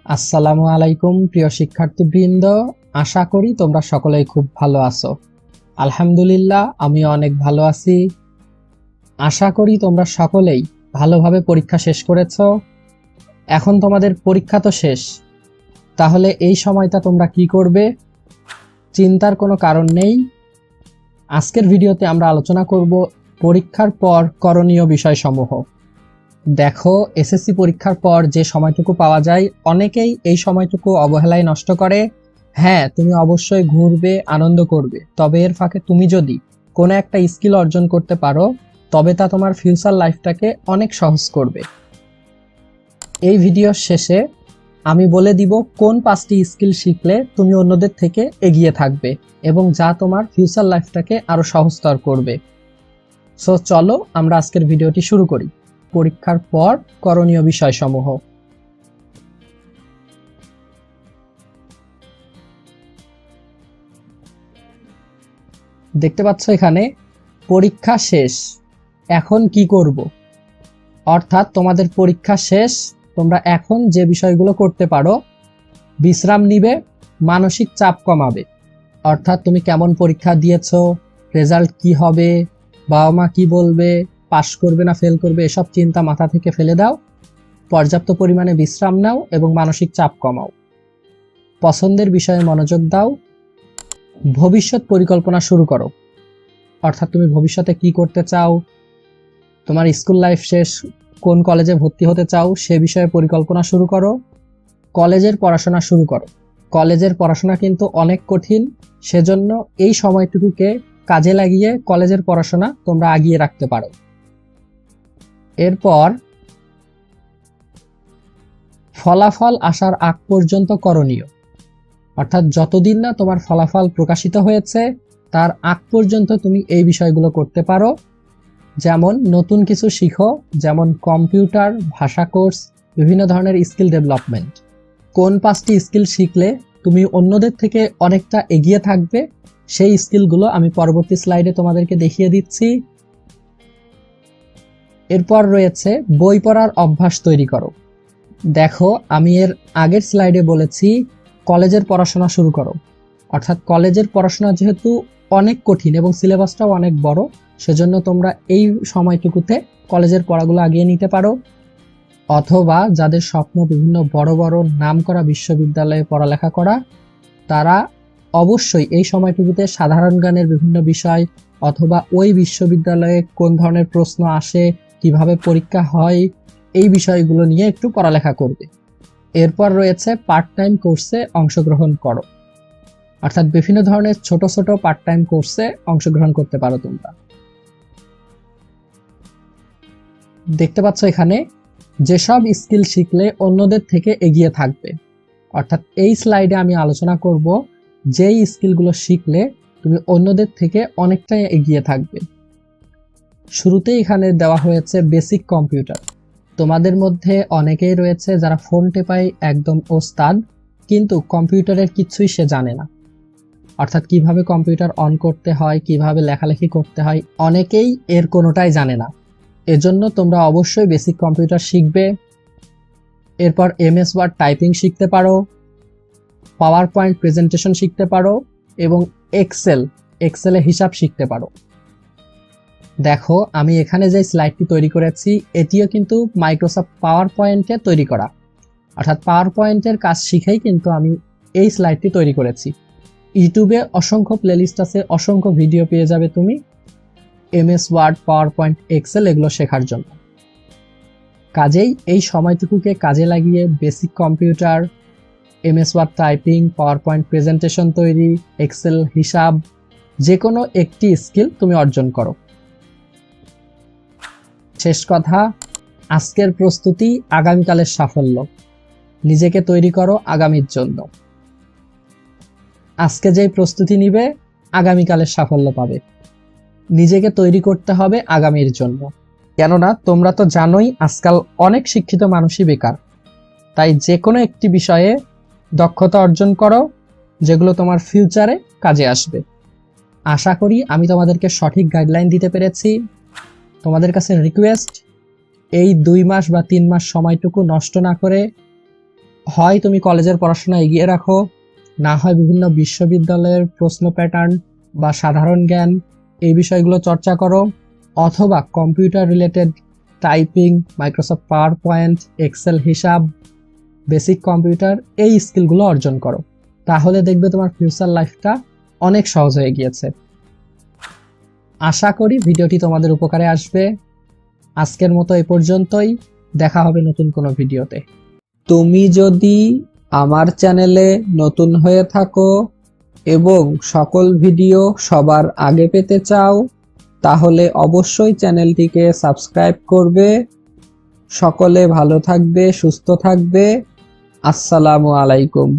আসসালামু আলাইকুম প্রিয় শিক্ষার্থীবৃন্দ, আশা করি তোমরা সকলেই খুব ভালো আছো। আলহামদুলিল্লাহ, আমিও অনেক ভালো আছি। আশা করি তোমরা সকলেই ভালোভাবে পরীক্ষা শেষ করেছো। এখন তোমাদের পরীক্ষা তো শেষ, তাহলে এই সময়টা তোমরা কি করবে? চিন্তার কোনো কারণ নেই। আজকের ভিডিওতে আমরা আলোচনা করব পরীক্ষার পর করণীয় বিষয়সমূহ। দেখো, এসএসসি পরীক্ষার পর যে সময়টুকু পাওয়া যায়, অনেকেই এই সময়টুকু অবহেলায় নষ্ট করে। হ্যাঁ, তুমি অবশ্যই ঘুরবে, আনন্দ করবে, তবে এর ফাঁকে তুমি যদি কোনো একটা স্কিল অর্জন করতে পারো, তবে তা তোমার ফিউচার লাইফটাকে অনেক সহজ করবে। এই ভিডিওর শেষে আমি বলে দিব কোন 5টি স্কিল শিখলে তুমি অন্যদের থেকে এগিয়ে থাকবে এবং যা তোমার ফিউচার লাইফটাকে আরো সহজতর করবে। সো চলো আমরা আজকের ভিডিওটি শুরু করি। পরীক্ষার পর করণীয় বিষয়সমূহ। দেখতে পাচ্ছ এখানে পরীক্ষা শেষ, এখন কি করব? অর্থাৎ তোমাদের পরীক্ষা শেষ, তোমরা এখন যে বিষয়গুলো করতে পারো: বিশ্রাম নিবে, মানসিক চাপ কমাবে। অর্থাৎ তুমি কেমন পরীক্ষা দিয়েছো, রেজাল্ট কি হবে, বাবা মা কি বলবে, পাস করবে না ফেল করবে, এসব চিন্তা মাথা থেকে ফেলে দাও। পর্যাপ্ত পরিমাণে বিশ্রাম নাও এবং মানসিক চাপ কমাও। পছন্দের বিষয়ে মনোযোগ দাও। ভবিষ্যৎ পরিকল্পনা শুরু করো। অর্থাৎ তুমি ভবিষ্যতে কি করতে চাও, তোমার স্কুল লাইফ শেষ, কোন কলেজে ভর্তি হতে চাও সে বিষয়ে পরিকল্পনা শুরু করো। কলেজের পড়াশোনা শুরু করো। কলেজের পড়াশোনা কিন্তু অনেক কঠিন, সেজন্য এই সময়টুকুকে কাজে লাগিয়ে কলেজের পড়াশোনা তোমরা আগিয়ে রাখতে পারো। এরপর ফলাফল আসার আগ পর্যন্ত করণীয়। অর্থাৎ যতদিন না তোমার ফলাফল প্রকাশিত হয়েছে তার আগ পর্যন্ত তুমি এই বিষয়গুলো করতে পারো। যেমন নতুন কিছু শিখো, যেমন কম্পিউটার, ভাষা কোর্স, বিভিন্ন ধরনের স্কিল ডেভেলপমেন্ট। কোন 5টি স্কিল শিখলে তুমি অন্যদের থেকে অনেকটা এগিয়ে থাকবে সেই স্কিলগুলো আমি পরবর্তী স্লাইডে তোমাদেরকে দেখিয়ে দিচ্ছি। এরপর রয়েছে বই পড়ার অভ্যাস তৈরি করো। দেখো, আমি এর আগের স্লাইডে বলেছি কলেজের পড়াশোনা শুরু করো। অর্থাৎ কলেজের পড়াশোনা যেহেতু অনেক কঠিন এবং সিলেবাসটাও অনেক বড়, সেজন্য তোমরা এই সময়টুকুতে কলেজের পড়াগুলো আগিয়ে নিতে পারো। অথবা যাদের স্বপ্ন বিভিন্ন বড় বড় নামকরা বিশ্ববিদ্যালয়ে পড়ালেখা করা, তারা অবশ্যই এই সময়টুকুতে সাধারণ জ্ঞানের বিভিন্ন বিষয় অথবা ওই বিশ্ববিদ্যালয়ে কোন ধরনের প্রশ্ন আসে, কিভাবে পরীক্ষা হয়, এই বিষয়গুলো নিয়ে একটু পড়ালেখা করবে। এরপর রয়েছে পার্ট টাইম কোর্সে অংশগ্রহণ করো। অর্থাৎ বিভিন্ন ধরনের ছোট ছোট পার্ট টাইম কোর্সে অংশগ্রহণ করতে পারো তোমরা। দেখতে পাচ্ছ এখানে যেসব স্কিল শিখলে অন্যদের থেকে এগিয়ে থাকবে। অর্থাৎ এই স্লাইডে আমি আলোচনা করব যেই স্কিলগুলো শিখলে তুমি অন্যদের থেকে অনেকটাই এগিয়ে থাকবে। শুরুতেই এখানে দেওয়া হয়েছে বেসিক কম্পিউটার। তোমাদের মধ্যে অনেকেই রয়েছে যারা ফোন টেপায় একদম ওস্তাদ, কিন্তু কম্পিউটারের কিছুই সে জানে না। অর্থাৎ কিভাবে কম্পিউটার অন করতে হয়, কিভাবে লেখালেখি করতে হয়, অনেকেই এর কোনোটাই জানে না। এজন্য তোমরা অবশ্যই বেসিক কম্পিউটার শিখবে। এরপর এমএস ওয়ার্ড টাইপিং শিখতে পারো, পাওয়ার পয়েন্ট প্রেজেন্টেশন শিখতে পারো এবং এক্সেলে হিসাব শিখতে পারো। দেখো, আমি এখানে যে স্লাইডটি তৈরি করেছি এটিও কিন্তু মাইক্রোসফট পাওয়ার পয়েন্টে তৈরি করা। অর্থাৎ পাওয়ার পয়েন্টের কাজ শিখেই কিন্তু আমি এই স্লাইডটি তৈরি করেছি। ইউটিউবে অসংখ্য প্লেলিস্ট আছে, অসংখ্য ভিডিও পেয়ে যাবে তুমি MS Word, PowerPoint, Excel এগুলো শেখার জন্য। কাজেই এই সময়টুকুকে কাজে লাগিয়ে basic computer, MS Word typing, PowerPoint presentation তৈরি, এক্সেল হিসাব, যে কোনো একটি স্কিল তুমি অর্জন করো। শেষ কথা, আজকের প্রস্তুতি আগামীকালের সাফল্য। নিজেকে তৈরি করো আগামীর জন্য। আজকে যেই প্রস্তুতি নিবে আগামীকালের সাফল্য পাবে। নিজেকে তৈরি করতে হবে আগামীর জন্য। কেননা তোমরা তো জানোই আজকাল অনেক শিক্ষিত মানুষই বেকার। তাই যে কোনো একটি বিষয়ে দক্ষতা অর্জন করো যেগুলো তোমার ফিউচারে কাজে আসবে। আশা করি আমি তোমাদেরকে সঠিক গাইডলাইন দিতে পেরেছি। তোমাদের কাছে রিকোয়েস্ট, এই 2 মাস বা 3 মাস সময়টুকু নষ্ট না করে হয় তুমি কলেজের পড়াশোনা এগিয়ে রাখো, না হয় বিভিন্ন বিশ্ববিদ্যালয়ের প্রশ্ন প্যাটার্ন বা সাধারণ জ্ঞান এই বিষয়গুলো চর্চা করো, অথবা computer related typing, Microsoft PowerPoint, Excel, হিসাব, বেসিক কম্পিউটার এই স্কিলগুলো অর্জন করো। তাহলে দেখবে তোমার ফিউচার লাইফটা অনেক সহজ হয়ে গিয়েছে। আশা করি ভিডিওটি তোমাদের উপকারে আসবে। আজকের মতো এই পর্যন্তই, দেখা হবে নতুন কোনো ভিডিওতে। তুমি যদি আমার চ্যানেলে নতুন হয়ে থাকো এবং সকল ভিডিও সবার আগে পেতে চাও, তাহলে অবশ্যই চ্যানেলটিকে সাবস্ক্রাইব করবে। সকলে ভালো থাকবে, সুস্থ থাকবে। আসসালামু আলাইকুম।